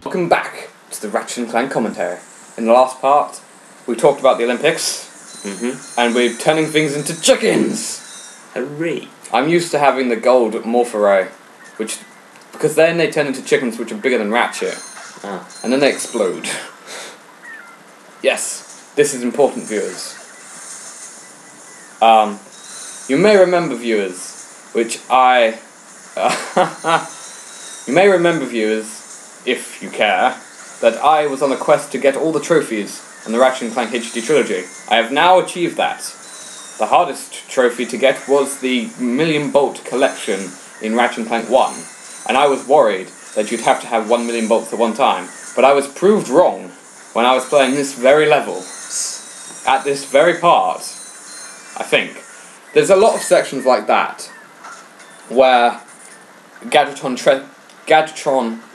Welcome back to the Ratchet and Clank commentary. In the last part, we talked about the Olympics, and we're turning things into chickens! Hooray! I'm used to having the gold Morph-Array, because then they turn into chickens which are bigger than Ratchet, and then they explode. Yes, this is important, viewers. You may remember, viewers, you may remember, viewers, if you care, that I was on a quest to get all the trophies in the Ratchet and Clank HD trilogy. I have now achieved that. The hardest trophy to get was the Million Bolt collection in Ratchet and Clank 1, and I was worried that you'd have to have 1 million bolts at one time, but I was proved wrong when I was playing this very level. At this very part, I think. There's a lot of sections like that, where Gadgetron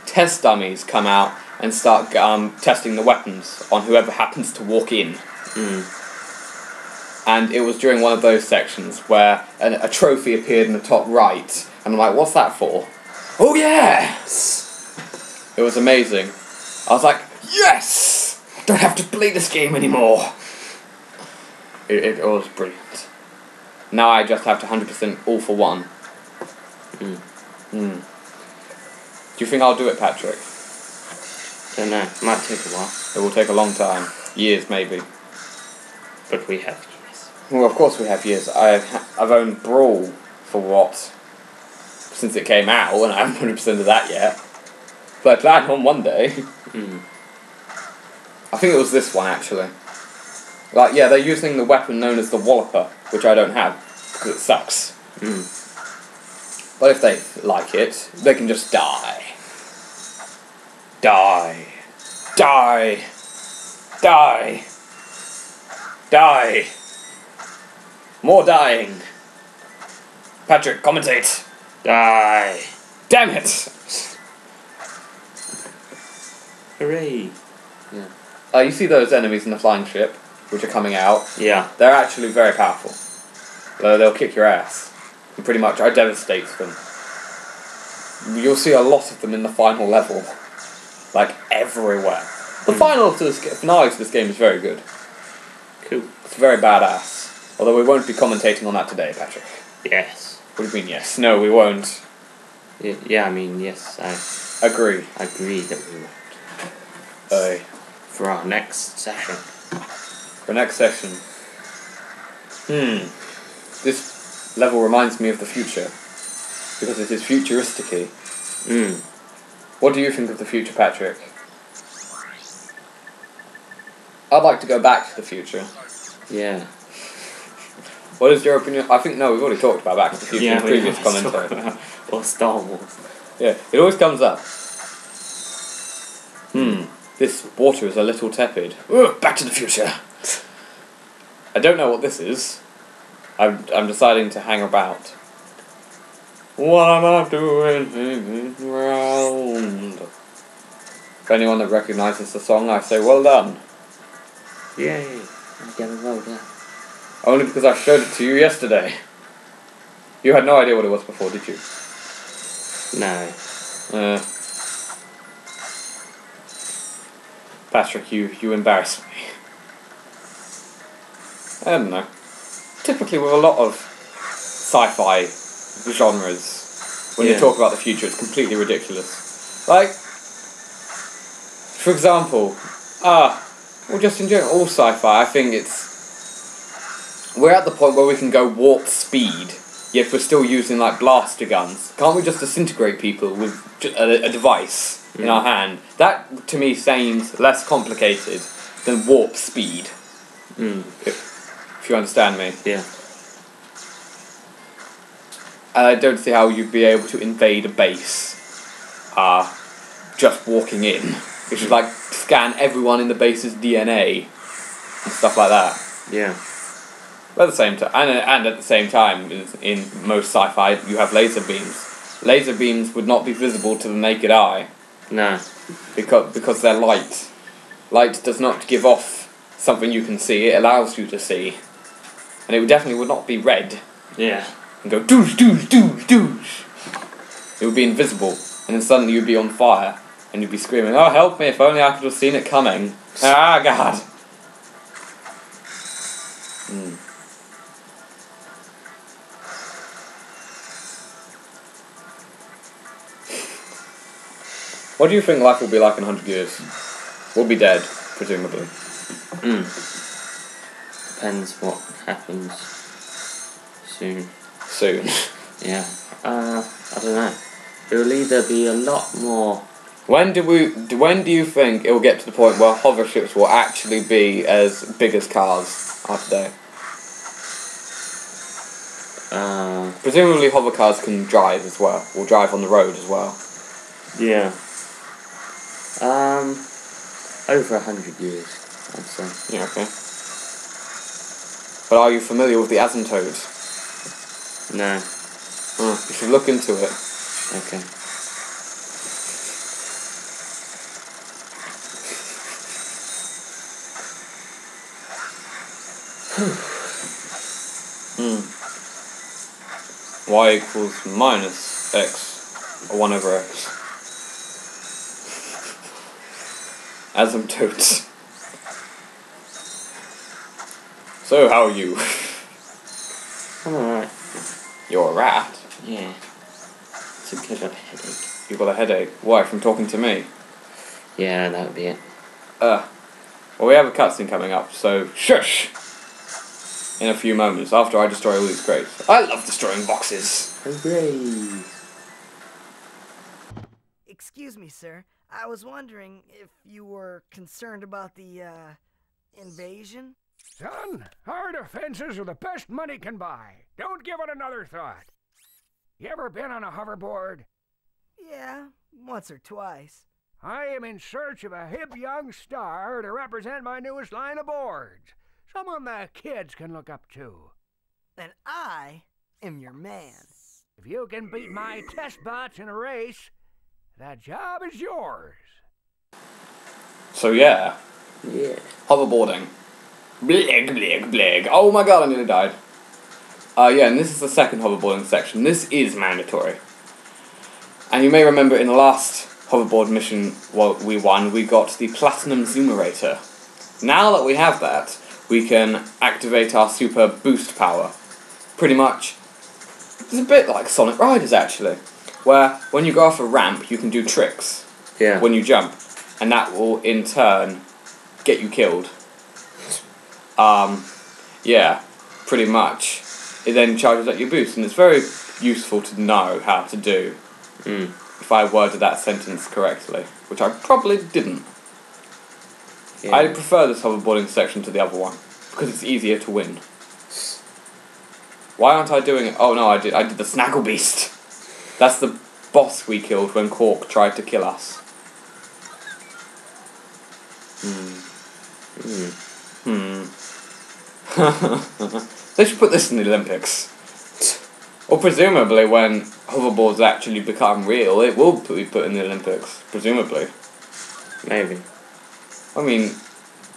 test dummies come out and start testing the weapons on whoever happens to walk in. And it was during one of those sections where a trophy appeared in the top right, and I'm like, what's that for? Oh yes! It was amazing. I was like, yes! I don't have to play this game anymore! It was brilliant. Now I just have to 100% all for one. Do you think I'll do it, Patrick? Don't know. It might take a while. It will take a long time. Years, maybe. But we have years. Well, of course we have years. I've owned Brawl for what? Since it came out, and I haven't 100% of that yet. But I plan on one day. I think it was this one, actually. Like, yeah, they're using the weapon known as the Walloper, which I don't have, because it sucks. But if they like it, they can just die. Die. Die. Die. Die. More dying. Patrick, commentate. Die. Damn it! Hooray. Yeah. You see those enemies in the flying ship, which are coming out? Yeah. They're actually very powerful. They'll kick your ass. And pretty much, I devastate them. You'll see a lot of them in the final level. Like, everywhere. The finale to this game is very good. Cool. It's very badass. Although we won't be commentating on that today, Patrick. Yes. What do you mean, yes? No, we won't. Yeah, I mean, yes, I agree that we will. For our next session. For next session. This level reminds me of the future. Because it is futuristic-y. What do you think of the future, Patrick? I'd like to go back to the future. Yeah. What is your opinion? I think, no, we've already talked about Back to the Future in the previous commentary. Or Star Wars. Yeah, it always comes up. This water is a little tepid. Ugh, Back to the Future! I don't know what this is. I'm deciding to hang about. What am I doing hanging around? For anyone that recognises the song, I say well done. Yay. I'm getting well done. Only because I showed it to you yesterday. You had no idea what it was before, did you? No. Patrick, you embarrass me. I don't know. Typically with a lot of sci-fi genres, when you talk about the future, it's completely ridiculous. Like, for example, well, just in general, all sci-fi, I think we're at the point where we can go warp speed, yet we're still using, like, blaster guns. Can't we just disintegrate people with a device in our hand? That, to me, seems less complicated than warp speed. If you understand me. Yeah. And I don't see how you'd be able to invade a base just walking in. You should, like, scan everyone in the base's DNA and stuff like that. Yeah. But at the same time, and at the same time, in most sci-fi, you have laser beams. Laser beams would not be visible to the naked eye. No. Because they're light. Light does not give off something you can see, it allows you to see. And it definitely would not be red. Yeah. And go doosh, doosh, doosh, doosh. It would be invisible, and then suddenly you'd be on fire. And you'd be screaming, "Oh, help me, if only I could have seen it coming." Ah, God. What do you think life will be like in 100 years? We'll be dead, presumably. Depends what happens soon. Soon. Yeah. I don't know. It'll either be a lot more... When do you think it will get to the point where hover ships will actually be as big as cars are today? Presumably hover cars can drive as well, or drive on the road as well. Yeah. Over 100 years, I'd say. Yeah, okay. But are you familiar with the asymptote? No. You should look into it. Okay. Y equals minus x, or 1 over x. Asymptotes. So, how are you? I'm alright. You're a rat. Yeah. It's a bit of a headache. You've got a headache. Why, from talking to me? Yeah, that would be it. Well, we have a cutscene coming up, so shush! In a few moments, after I destroy all these crates. I love destroying boxes! Hooray! Excuse me, sir. I was wondering if you were concerned about the, invasion? Son, our defenses are the best money can buy. Don't give it another thought. You ever been on a hoverboard? Yeah, once or twice. I am in search of a hip young star to represent my newest line of boards. Someone the kids can look up to. Then I am your man. If you can beat my test bots in a race, that job is yours. So yeah. Yeah. Hoverboarding. Blig, blig, blig. Oh my god, I nearly died. Yeah, and this is the second hoverboarding section. This is mandatory. And you may remember in the last hoverboard mission we won, we got the Platinum Zoomerator. Now that we have that, we can activate our super boost power. Pretty much, it's a bit like Sonic Riders actually, where when you go off a ramp, you can do tricks when you jump, and that will in turn get you killed. Yeah, pretty much. It then charges up your boost, and it's very useful to know how to do. If I worded that sentence correctly, which I probably didn't. Yeah. I prefer this hoverboarding section to the other one, because it's easier to win. Why aren't I doing it? Oh no, I did the Snaggle Beast. That's the boss we killed when Cork tried to kill us. They should put this in the Olympics. Or presumably when hoverboards actually become real, it will be put in the Olympics. Presumably. Maybe. I mean,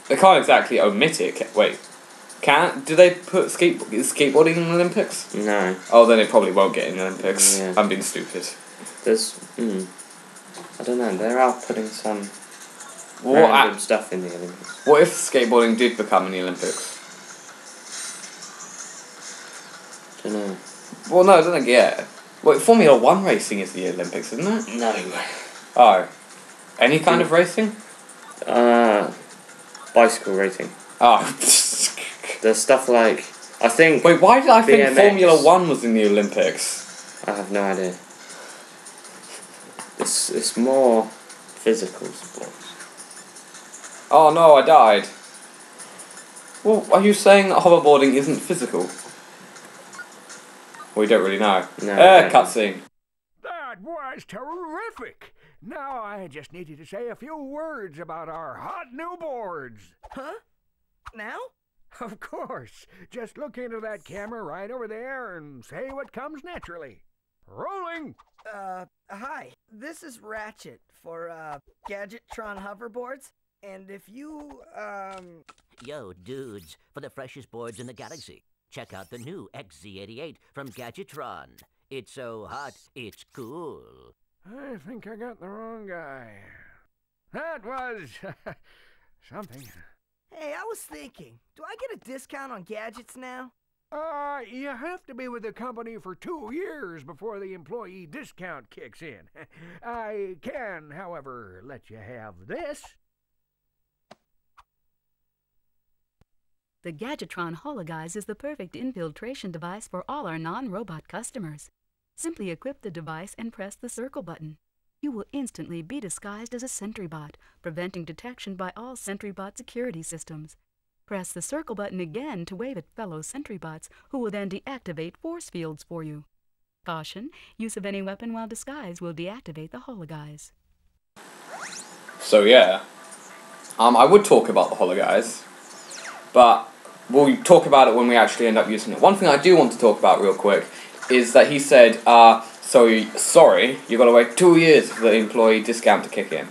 they can't exactly omit it. Wait, do they put skateboarding in the Olympics? No. Oh, then it probably won't get in the Olympics. Yeah. I'm being stupid. There's, I don't know, they are putting some random stuff in the Olympics. What if skateboarding did become in the Olympics? Don't know. Well, no, I don't think yet. Well, Formula 1 racing is the Olympics, isn't it? No. Oh. Any kind of racing? Bicycle racing. Oh. There's stuff like, I think... Wait, why did I think BMX. Formula 1 was in the Olympics? I have no idea. It's more physical sports. Oh no, I died. Well, are you saying that hoverboarding isn't physical? We don't really know. No. Cutscene. That was terrific. Now I just need you to say a few words about our hot new boards. Huh? Now? Of course. Just look into that camera right over there and say what comes naturally. Rolling. Hi. This is Ratchet for, Gadgetron hoverboards. And if you, Yo, dudes, for the freshest boards in the galaxy, check out the new XZ88 from Gadgetron. It's so hot, it's cool. I think I got the wrong guy. That was something. Hey, I was thinking, do I get a discount on gadgets now? You have to be with the company for 2 years before the employee discount kicks in. I can, however, let you have this. The Gadgetron Hologuise is the perfect infiltration device for all our non-robot customers. Simply equip the device and press the circle button. You will instantly be disguised as a SentryBot, preventing detection by all SentryBot security systems. Press the circle button again to wave at fellow SentryBots, who will then deactivate force fields for you. Caution, use of any weapon while disguised will deactivate the Hologuise. So yeah, I would talk about the Hologuise, but we'll talk about it when we actually end up using it. One thing I do want to talk about real quick is that he said, sorry, you've got to wait 2 years for the employee discount to kick in.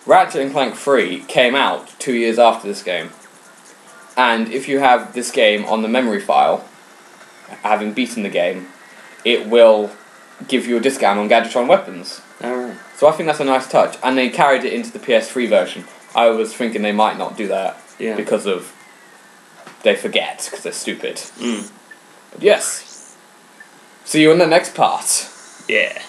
Ratchet and Clank 3 came out 2 years after this game. And if you have this game on the memory file, having beaten the game, it will give you a discount on Gadgetron weapons. Alright. So I think that's a nice touch. And they carried it into the PS3 version. I was thinking they might not do that because of... they forget, because they're stupid. But yes. See you in the next part. Yeah.